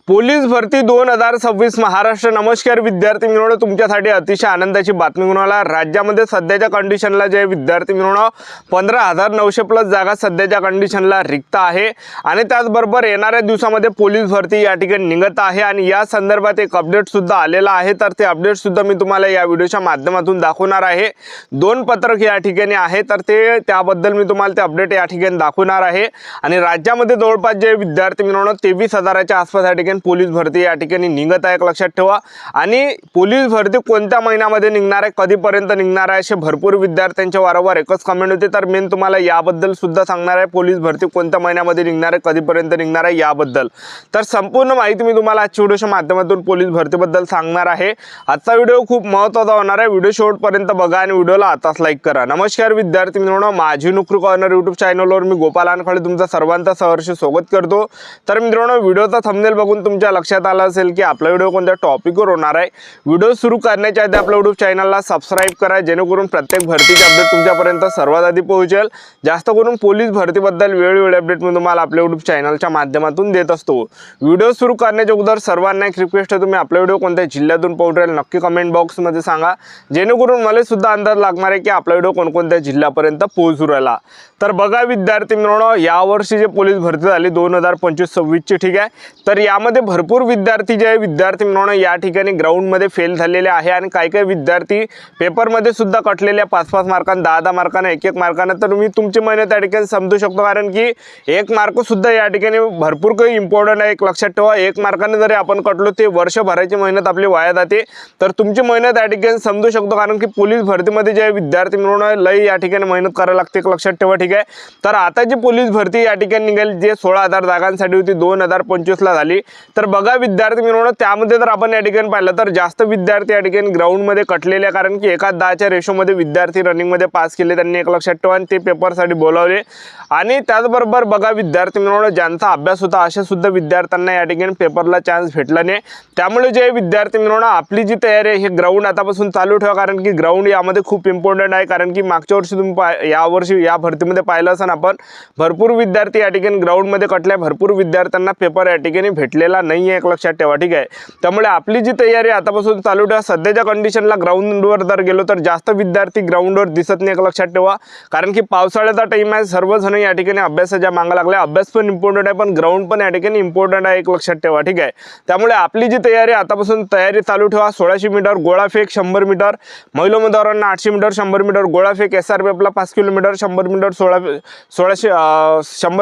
Police भरती 2026 महाराष्ट्र। नमस्कार विद्यार्थी मित्रांनो, तुमच्यासाठी अतिशय आनंदाची बातमी घेऊन आला। राज्यामध्ये सध्याच्या कंडिशनला जे विद्यार्थी मित्रांनो 15,900 प्लस जागा सध्याच्या कंडिशनला रिक्त आहे आणि त्याचबरोबर येणाऱ्या दिवसामध्ये पोलीस भरती या ठिकाणी निघत आहे आणि या संदर्भात एक अपडेट सुद्धा आलेला आहे। तर ते अपडेट सुद्धा मी तुम्हाला या व्हिडिओच्या माध्यमातून दाखवणार आहे। दोन पत्रक या ठिकाणी आहे, तर ते त्याबद्दल मी तुम्हाला ते अपडेट या ठिकाणी दाखवणार आहे। आणि राज्यामध्ये जवळपास जे विद्यार्थी मित्रांनो 23,000च्या आसपास या ठिकाणी पोलीस भरती या ठिकाणी निघत आहे, लक्षात ठेवा। आणि पोलीस भरती कोणत्या महिन्यामध्ये निघणार आहे, कधीपर्यंत निघणार आहे, असे भरपूर विद्यार्थ्यांचे वारंवार एकच कमेंट होते। तर मी तुम्हाला याबद्दल सुद्धा सांगणार आहे, पोलीस भरती कोणत्या महिन्यामध्ये निघणार आहे, कधीपर्यंत निघणार आहे याबद्दल। तर संपूर्ण माहिती मी तुम्हाला आजच्या व्हिडिओच्या माध्यमातून पोलीस भरतीबद्दल सांगणार आहे। आजचा व्हिडिओ खूप महत्त्वाचा होणार आहे, व्हिडिओ शेवटपर्यंत बघा आणि व्हिडिओला आताच लाईक करा। नमस्कार विद्यार्थी मित्रांनो, माझी नोकरी कॉर्नर यूट्यूब चॅनलवर मी गोपाल अनखळे तुमचं सर्वांचं सहर्ष स्वागत करतो। तर मित्रांनो, व्हिडिओचा थंबनेल बघून तुमच्या लक्षात आलं असेल की आपला व्हिडिओ कोणत्या टॉपिकवर होणार आहे। व्हिडिओ सुरू करण्याच्या आधी आपल्या यूट्यूब चॅनलला सबस्क्राइब करा, जेणेकरून प्रत्येक भरतीचे अपडेट तुमच्यापर्यंत सर्वात आधी पोहोचेल। जास्त करून पोलीस भरतीबद्दल वेळोवेळी अपडेट मी तुम्हाला आपल्या यूट्यूब चॅनलच्या माध्यमातून देत असतो। व्हिडिओ सुरू करण्याच्या अगोदर सर्वांना एक रिक्वेस्ट आहे, तुम्ही आपला व्हिडिओ कोणत्या जिल्ह्यातून पाहून राहिले नक्की कमेंट बॉक्समध्ये सांगा, जेणेकरून मला सुद्धा अंदाज लागणार आहे की आपला व्हिडिओ कोणकोणत्या जिल्ह्यापर्यंत पोहोचू राहिला। तर बघा विद्यार्थी मित्रांनो, यावर्षी जे पोलीस भरती झाली 2025-26 ची, ठीक आहे। तर यामध्ये भरपूर विद्यार्थी जे विद्यार्थी मित्रांनो या ठिकाणी ग्राउंडमध्ये फेल झालेले आहे आणि काही काही विद्यार्थी पेपरमध्ये सुद्धा कटलेले 5-5 मार्कांना, 10-10 मार्कांना, 1-1 मार्कांना। तर मी तुमची मेहनत या ठिकाणी समजू शकतो, कारण की 1 मार्क सुद्धा या ठिकाणी भरपूर काही इम्पॉर्टंट आहे। एक लक्षात ठेवा, 1 मार्काने जरी आपण कटलो ते वर्षभराची मेहनत आपली वाया जाते। तर तुमची मेहनत या ठिकाणी समजू शकतो, कारण की पोलीस भरतीमध्ये जे विद्यार्थी मित्रांनो लई या ठिकाणी मेहनत करायला लागते, एक लक्षात ठेवा, ठीक आहे। तर आता जी पोलीस भरती या ठिकाणी निघेल, जे 16,000 जागांसाठी होती 2025 ला झाली। तर बघा विद्यार्थी मित्रांनो, त्यामध्ये जर आपण या ठिकाणी पाहिलं तर जास्त विद्यार्थी या ठिकाणी ग्राउंडमध्ये कटलेले, कारण की 1:10च्या रेशोमध्ये विद्यार्थी रनिंगमध्ये पास केले त्यांनी, एक लक्षात ठेवा, आणि ते पेपरसाठी बोलावले। आणि त्याचबरोबर बघा विद्यार्थी मित्रांनो, ज्यांचा अभ्यास होता अशा सुद्धा विद्यार्थ्यांना या ठिकाणी पेपरला चान्स भेटला नाही। त्यामुळे जे विद्यार्थी मित्रांनो आपली जी तयारी आहे हे ग्राउंड आतापासून चालू ठेवा, कारण की ग्राउंड यामध्ये खूप इम्पॉर्टंट आहे। कारण की मागच्या वर्षी तुम्ही यावर्षी या भरतीमध्ये पाहिलं असेल आपण, भरपूर विद्यार्थी या ठिकाणी ग्राउंडमध्ये कटले, भरपूर विद्यार्थ्यांना पेपर या ठिकाणी भेटलेला नाही आहे, एक लक्षात ठेवा, ठीक आहे। त्यामुळे आपली जी तयारी आतापासून चालू ठेवा। सध्याच्या कंडिशनला ग्राउंडवर जर गेलो तर जास्त विद्यार्थी ग्राउंडवर दिसत नाही, एक लक्षात ठेवा, कारण की पावसाळ्याचा टाइम आहे, सर्वजण या ठिकाणी अभ्यासाच्या मागे लागले। अभ्यास पण इम्पॉर्टंट आहे, पण ग्राउंड पण या ठिकाणी इम्पॉर्टंट आहे, एक लक्षात ठेवा, ठीक आहे। त्यामुळे आपली जी तयारी आतापासून तयारी चालू ठेवा। 1600 मीटर गोळाफेक, 100 मीटर महिला उमेदवारांना, 800 मीटर, 100 मीटर गोळाफेक, SRPFला 5 किलोमीटर, 100 मीटर, 100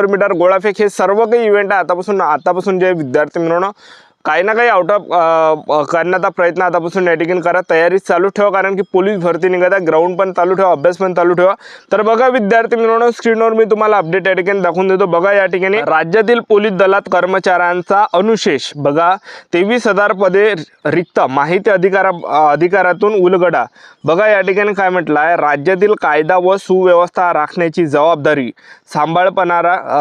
मीटर गोळाफेक, हे सर्व काही इव्हेंट आहे आतापासून जे विद्यार्थी मित्रांनो काही ना काही आउट ऑफ करण्याचा प्रयत्न आतापासून या ठिकाणी करा, तयारी चालू ठेवा, कारण की पोलीस भरती निघत आहे। ग्राउंड पण चालू ठेवा, अभ्यास पण चालू ठेवा। तर बघा विद्यार्थी मित्रांनो, स्क्रीनवर मी तुम्हाला अपडेट या ठिकाणी दाखवून देतो। बघा या ठिकाणी राज्यातील पोलीस दलात कर्मचाऱ्यांचा अनुशेष बघा 23,000 पदे रिक्त, माहिती अधिकारातून उलगडा। बघा या ठिकाणी काय म्हटलं आहे, राज्यातील कायदा व सुव्यवस्था राखण्याची जबाबदारी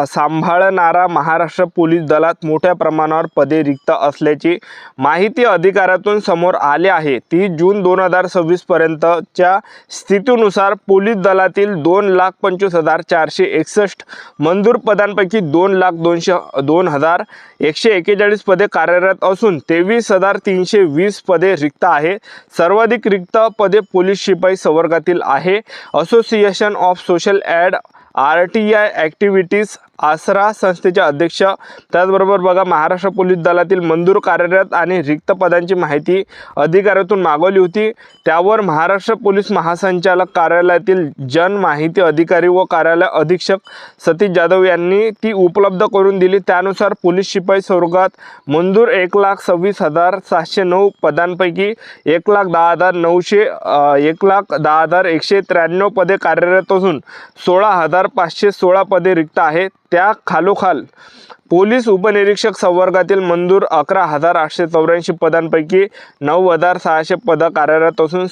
सांभाळणारा महाराष्ट्र पोलीस दलात मोठ्या प्रमाणावर पदे रिक्त असल्याची माहिती अधिकारातून समोर आले आहे। 30 जून 2026 पर्यंतच्या स्थितीनुसार पोलीस दलातील 2,25,461 मंजूर पदांपैकी 2,02,141 पदे कार्यरत असून 23,320 पदे रिक्त आहे। सर्वाधिक रिक्त पदे पोलीस शिपाई संवर्गातील आहे। Association of social and RTI activities आसरा संस्थेचे अध्यक्ष। त्याचबरोबर बघा महाराष्ट्र पोलीस दलातील मंजूर कार्यरत आणि रिक्त पदांची माहिती अधिकारातून मागवली होती, त्यावर महाराष्ट्र पोलीस महासंचालक कार्यालयातील जन माहिती अधिकारी व कार्यालय अधीक्षक सतीश जाधव यांनी ती उपलब्ध करून दिली। त्यानुसार पोलीस शिपाई संवर्गात मंजूर 1,26,709 पदांपैकी 1,10,193 पदे कार्यरत असून 16,516 पदे रिक्त आहेत। त्या खालोखाल पोलीस उपनिरीक्षक संवर्गातील मंजूर 11,884 पदांपैकी 9,600 पद कार्यरत असून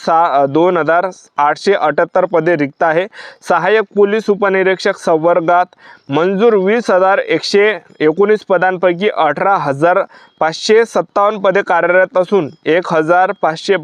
2,878 पदे रिक्त आहे। सहाय्यक पोलीस उपनिरीक्षक संवर्गात मंजूर 20,119 पदांपैकी 18,557 पदे कार्यरत असून 1,500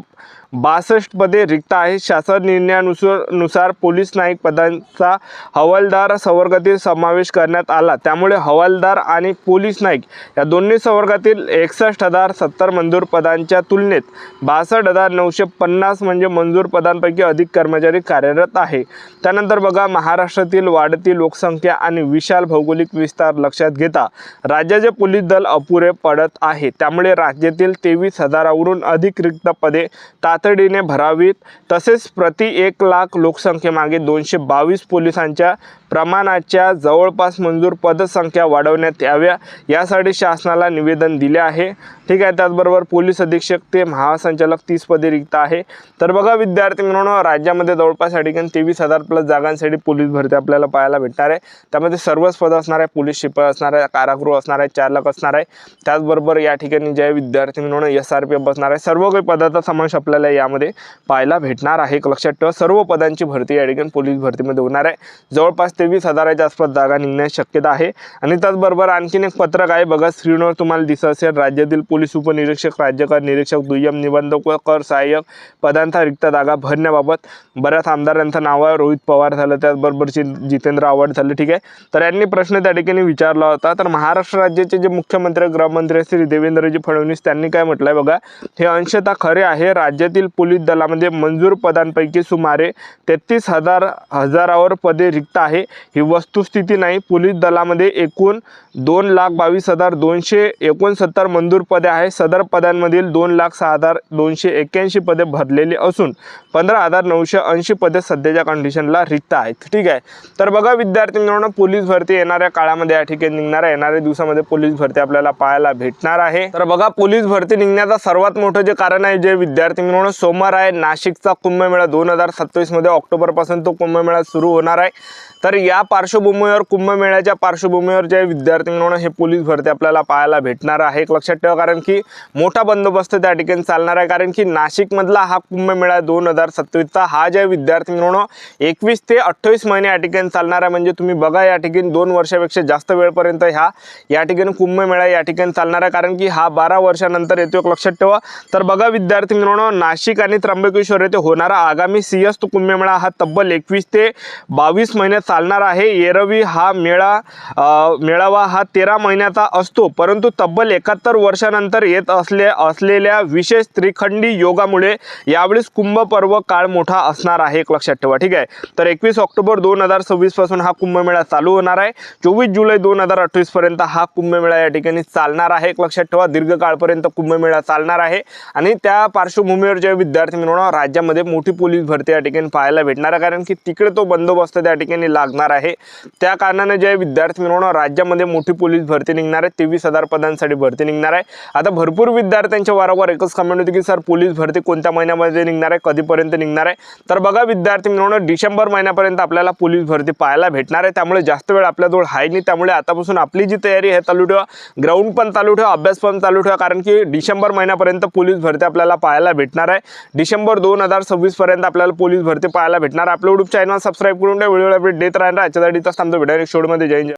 62 पदे रिक्त आहेत। शासन निर्णयानुसार पोलीस नाईक पदांचा हवालदार संवर्गातील समावेश करण्यात आला। त्यामुळे हवालदार आणि पोलीस नाईक या दोन्ही संवर्गातील 61,070 मंजूर पदांच्या तुलनेत 62,950 म्हणजे मंजूर पदांपैकी अधिक कर्मचारी कार्यरत आहे। त्यानंतर बघा, महाराष्ट्रातील वाढती लोकसंख्या आणि विशाल भौगोलिक विस्तार लक्षात घेता राज्याचे पोलीस दल अपुरे पडत आहे। त्यामुळे राज्यातील 23,000वरून अधिक रिक्त पदे तातडीने भरावीत। तसेच प्रति 1 लाख लोकसंख्येमागे 222 पोलिसांच्या प्रमाणाच्या जवळपास मंजूर पदसंख्या वाढवण्यात याव्या यासाठी शासनाला निवेदन दिले आहे। ठीक आहे। त्याचबरोबर पोलीस अधीक्षक ते महासंचालक 30 पदे रिक्त आहे। तर बघा विद्यार्थी मित्रांनो, राज्यामध्ये जवळपास या ठिकाणी 23,000 प्लस जागांसाठी पोलीस भरती आपल्याला पाहायला भेटणार आहे। त्यामध्ये सर्वच पद असणार आहे, पोलीस शिपाई असणार आहे, कारागृह असणार आहे, चालक असणार आहे। त्याचबरोबर या ठिकाणी जे विद्यार्थी मित्रांनो SRPF असणार आहे। सर्व काही पदाचा समावेश आपल्याला यामध्ये पाहायला भेटणार आहे। लक्षात ठेवा, सर्व पदांची भरती या ठिकाणी पोलीस भरतीमध्ये होणार आहे। जवळपास 23,000च्या आसपास जागा निघण्याची शक्यता आहे। आणि त्याचबरोबर आणखीन एक पत्रक आहे बघा, स्क्रीनवर तुम्हाला दिसत असेल, राज्यातील पोलीस उपनिरीक्षक, राज्यकर निरीक्षक, दुय्यम निबंधक व कर सहाय्यक पदांचा रिक्त जागा भरण्याबाबत बऱ्याच आमदारांचं नाव आहे। रोहित पवार झालं, त्याचबरोबर जितेंद्र आव्हाड झालं। ठीक आहे। तर यांनी प्रश्न त्या ठिकाणी विचारला होता। तर महाराष्ट्र राज्याचे जे मुख्यमंत्री गृहमंत्री श्री देवेंद्रजी फडणवीस त्यांनी काय म्हटलंय बघा, हे अंशतः खरे आहे। राज्यातील पोलीस दलामध्ये मंजूर पदांपैकी सुमारे 33,000 पदे रिक्त आहे। ही वस्तुस्थिती नाही। पोलीस दलामध्ये एकूण 2,22,269 मंजूर पदे आहे। सदर पदांमधील 2,06,281 पदे भरलेली असून 15,980 पदे सध्याच्या कंडिशनला रिक्त आहेत। ठीक आहे। तर बघा विद्यार्थी मित्रांनो, पोलीस भरती येणाऱ्या काळामध्ये या ठिकाणी येणाऱ्या दिवसामध्ये पोलीस भरती आपल्याला पाहायला भेटणार आहे। तर बघा, पोलीस भरती निघण्याचा सर्वात मोठं जे कारण आहे जे विद्यार्थी मित्रांनो, सोमवार आहे नाशिकचा कुंभमेळा 2027 मध्ये ऑक्टोबरपासून तो कुंभमेळा सुरू होणार आहे। तर या पार्श्वभूमीवर, कुंभमेळ्याच्या पार्श्वभूमीवर जे विद्यार्थी मित्रांनो हे पोलीस भरती आपल्याला पाहायला भेटणार आहे। लक्षात ठेवा, कारण की मोठा बंदोबस्त त्या ठिकाणी चालणार आहे। कारण की नाशिकमधला हा कुंभमेळा 2027चा हा जे विद्यार्थी मित्रांनो 21 ते 28 महिने या ठिकाणी चालणार आहे। म्हणजे तुम्ही बघा, या ठिकाणी 2 वर्षापेक्षा जास्त वेळपर्यंत या ठिकाणी कुंभमेळा या ठिकाणी चालणार आहे। कारण की हा 12 वर्षानंतर येतो। लक्षात ठेवा। तर बघा विद्यार्थी मित्रांनो, नाशिक आणि त्र्यंबकेश्वर येथे होणारा आगामी सिंहस्थ कुंभमेळा हा तब्बल 21 ते 22 महिने चालणार आहे। एरवी हा मेळावा हा 13 महिन्याचा असतो, परंतु तब्बल 71 वर्षानंतर येत असलेल्या विशेष त्रिखंडी योगामुळे यावेळेस कुंभ पर्व काळ मोठा असणार आहे। लक्षात ठेवा। ठीक आहे। तर 21 ऑक्टोबर 2026 पासून हा कुंभमेळा चालू होणार आहे। 24 जुलै 2028 पर्यंत हा कुंभमेळा या ठिकाणी चालणार आहे। लक्षात ठेवा, दीर्घकाळपर्यंत कुंभमेळा चालणार आहे। आणि त्या पार्श्वभूमीवर जे विद्यार्थी मित्रांनो राज्यामध्ये मोठी पोलीस भरती या ठिकाणी पाहायला भेटणार आहे। कारण की तिकडे तो बंदोबस्त त्या ठिकाणी लागणार आहे। त्या कारणाने जे विद्यार्थी मित्रांनो राज्यामध्ये मोठी पोलीस भरती निघणार आहे। 23,000 पदांसाठी भरती निघणार आहे। आता भरपूर विद्यार्थ्यांच्या वारंवार एकच कमेंट होती की सर पोलीस भरती कोणत्या महिन्यामध्ये निघणार आहे, कधीपर्यंत निघणार आहे। तर बघा विद्यार्थी मित्रांनो, डिसेंबर महिन्यापर्यंत आपल्याला पोलीस भरती पाहायला भेटणार आहे। त्यामुळे जास्त वेळ आपल्याजवळ आहे नाही। त्यामुळे आतापासून आपली जी तयारी आहे चालू ठेवा, ग्राउंड पण चालू ठेवा, अभ्यास पण चालू ठेवा। कारण की डिसेंबर महिन्यापर्यंत पोलीस भरती आपल्याला पाहायला भेटणार आहे। डिसेंबर 2026 पर्यंत आपल्याला पोलीस भरती पाहायला भेटणार आहे। आपलं YouTube चॅनल सबस्क्राइब करून द्या, व्हिडिओ अपडेट देत राहणार। याच्यासाठी थांबतो, भेटूया नेक्स्ट व्हिडिओमध्ये। जय हिंद।